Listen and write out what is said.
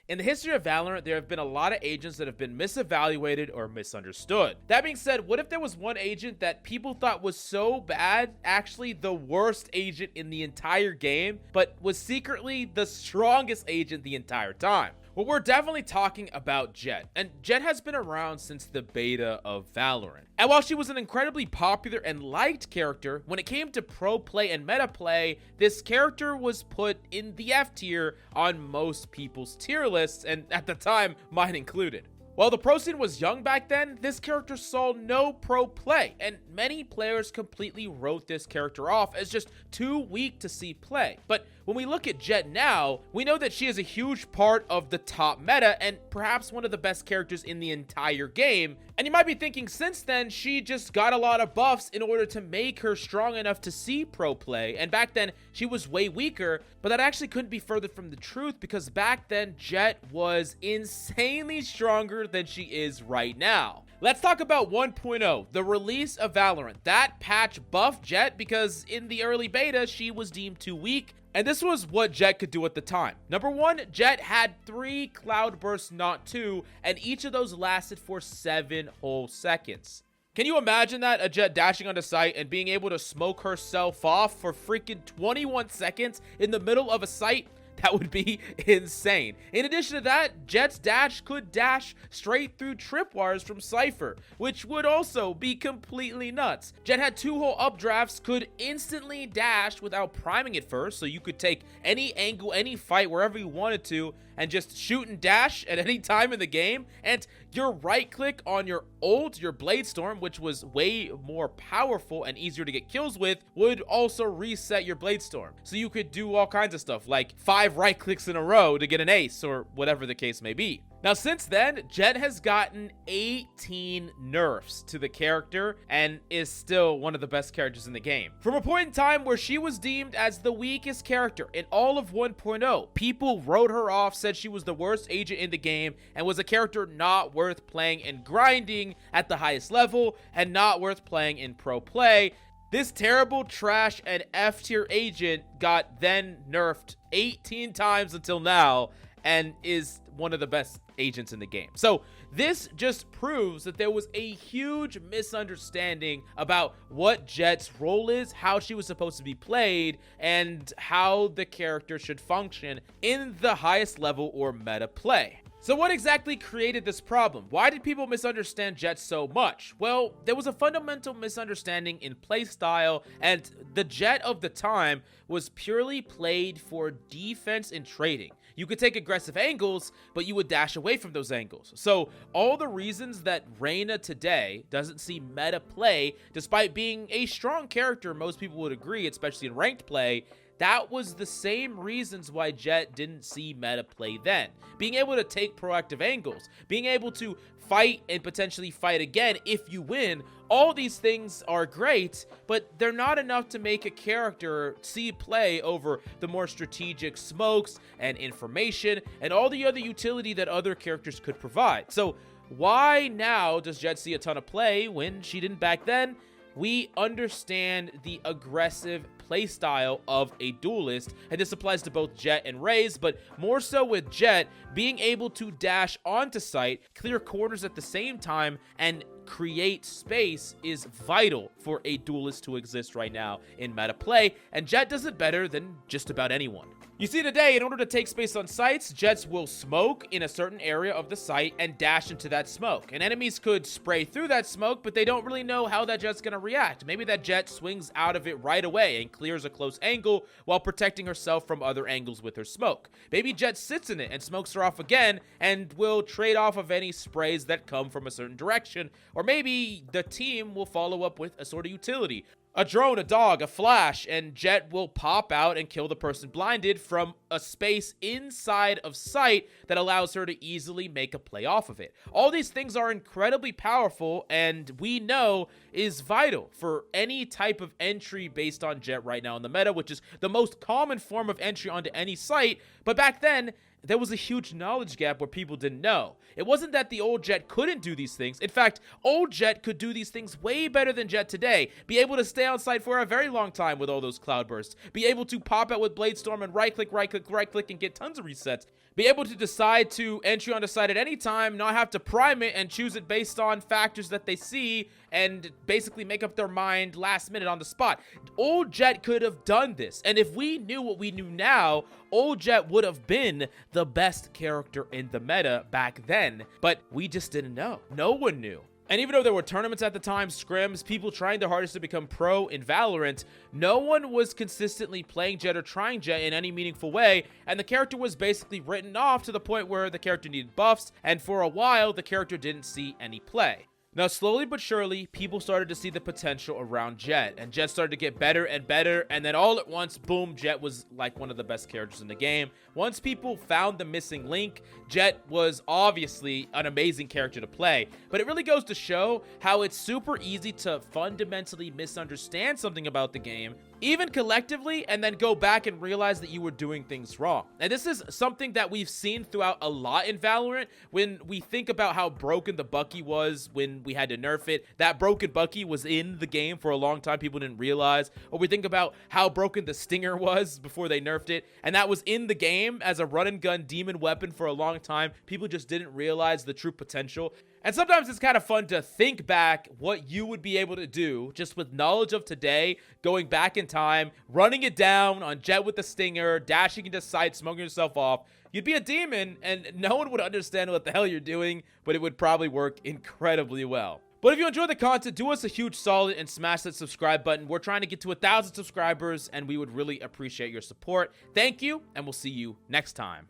In the history of Valorant, there have been a lot of agents that have been misevaluated or misunderstood. That being said, what if there was one agent that people thought was so bad, actually the worst agent in the entire game, but was secretly the strongest agent the entire time? Well, we're definitely talking about Jett, and Jett has been around since the beta of Valorant. And while she was an incredibly popular and liked character, when it came to pro play and meta play, this character was put in the F tier on most people's tier lists, and at the time, mine included. While the pro scene was young back then, this character saw no pro play, and many players completely wrote this character off as just too weak to see play. But when we look at Jett now, we know that she is a huge part of the top meta and perhaps one of the best characters in the entire game. And you might be thinking, since then, she just got a lot of buffs in order to make her strong enough to see pro play, and back then she was way weaker, but that actually couldn't be further from the truth, because back then Jett was insanely stronger than she is right now. Let's talk about 1.0, the release of Valorant. That patch buffed Jett because in the early beta, she was deemed too weak. And this was what Jett could do at the time. Number one, Jett had 3 cloud bursts, not 2, and each of those lasted for 7 whole seconds. Can you imagine that? A Jett dashing onto site and being able to smoke herself off for freaking 21 seconds in the middle of a site? That would be insane. In addition to that, Jett's dash could dash straight through tripwires from Cypher, which would also be completely nuts. Jett had 2 whole updrafts, could instantly dash without priming it first, so you could take any angle, any fight, wherever you wanted to, and just shoot and dash at any time in the game. And your right click on your ult, your Blade Storm, which was way more powerful and easier to get kills with, would also reset your Blade Storm. So you could do all kinds of stuff, like 5 right clicks in a row to get an ace, or whatever the case may be. Now, since then, Jett has gotten 18 nerfs to the character and is still one of the best characters in the game. From a point in time where she was deemed as the weakest character in all of 1.0, people wrote her off, said she was the worst agent in the game, and was a character not worth playing and grinding at the highest level, and not worth playing in pro play. This terrible trash and F tier agent got then nerfed 18 times until now, and is one of the best agents in the game. So this just proves that there was a huge misunderstanding about what Jett's role is, how she was supposed to be played, and how the character should function in the highest level or meta play. So what exactly created this problem? Why did people misunderstand Jett so much? Well, there was a fundamental misunderstanding in playstyle, and the Jett of the time was purely played for defense and trading. You could take aggressive angles, but you would dash away from those angles. So all the reasons that Reyna today doesn't see meta play, despite being a strong character, most people would agree, especially in ranked play, that was the same reasons why Jett didn't see meta play then. Being able to take proactive angles, being able to fight and potentially fight again if you win, all these things are great, but they're not enough to make a character see play over the more strategic smokes and information and all the other utility that other characters could provide. So why now does Jett see a ton of play when she didn't back then? We understand the aggressive playstyle of a duelist, and this applies to both Jett and Raze, but more so with Jett, being able to dash onto site, clear corners at the same time, and create space is vital for a duelist to exist right now in meta play, and Jett does it better than just about anyone. You see, today, in order to take space on sites, Jetts will smoke in a certain area of the site and dash into that smoke. And enemies could spray through that smoke, but they don't really know how that Jett's gonna react. Maybe that Jett swings out of it right away and clears a close angle while protecting herself from other angles with her smoke. Maybe Jett sits in it and smokes her off again and will trade off of any sprays that come from a certain direction. Or maybe the team will follow up with a sort of utility. A drone, a dog, a flash, and Jett will pop out and kill the person blinded from a space inside of sight that allows her to easily make a play off of it. All these things are incredibly powerful, and we know is vital for any type of entry based on Jett right now in the meta, which is the most common form of entry onto any site. But back then, there was a huge knowledge gap where people didn't know. It wasn't that the old Jett couldn't do these things. In fact, old Jett could do these things way better than Jett today. Be able to stay on site for a very long time with all those cloud bursts. Be able to pop out with Blade Storm and right click, and get tons of resets. be able to decide to entry on the site at any time, not have to prime it and choose it based on factors that they see and basically make up their mind last minute on the spot. Old Jet could have done this, and if we knew what we knew now, Old Jet would have been the best character in the meta back then, but we just didn't know. No one knew. And even though there were tournaments at the time, scrims, people trying their hardest to become pro in Valorant, no one was consistently playing Jet or trying Jet in any meaningful way, and the character was basically written off to the point where the character needed buffs, and for a while, the character didn't see any play. Now, slowly but surely, people started to see the potential around Jet, and Jet started to get better and better, and then all at once, boom, Jet was like one of the best characters in the game. Once people found the missing link, Jet was obviously an amazing character to play, but it really goes to show how it's super easy to fundamentally misunderstand something about the game, even collectively, and then go back and realize that you were doing things wrong. And this is something that we've seen throughout a lot in Valorant. When we think about how broken the Bucky was when we had to nerf it, that broken Bucky was in the game for a long time, people didn't realize. Or we think about how broken the Stinger was before they nerfed it, and that was in the game as a run and gun demon weapon for a long time. People just didn't realize the true potential. And sometimes it's kind of fun to think back what you would be able to do just with knowledge of today, going back in time, running it down on Jet with the Stinger, dashing into sight, smoking yourself off. You'd be a demon, and no one would understand what the hell you're doing, but it would probably work incredibly well. But if you enjoy the content, do us a huge solid and smash that subscribe button. We're trying to get to 1,000 subscribers, and we would really appreciate your support. Thank you, and we'll see you next time.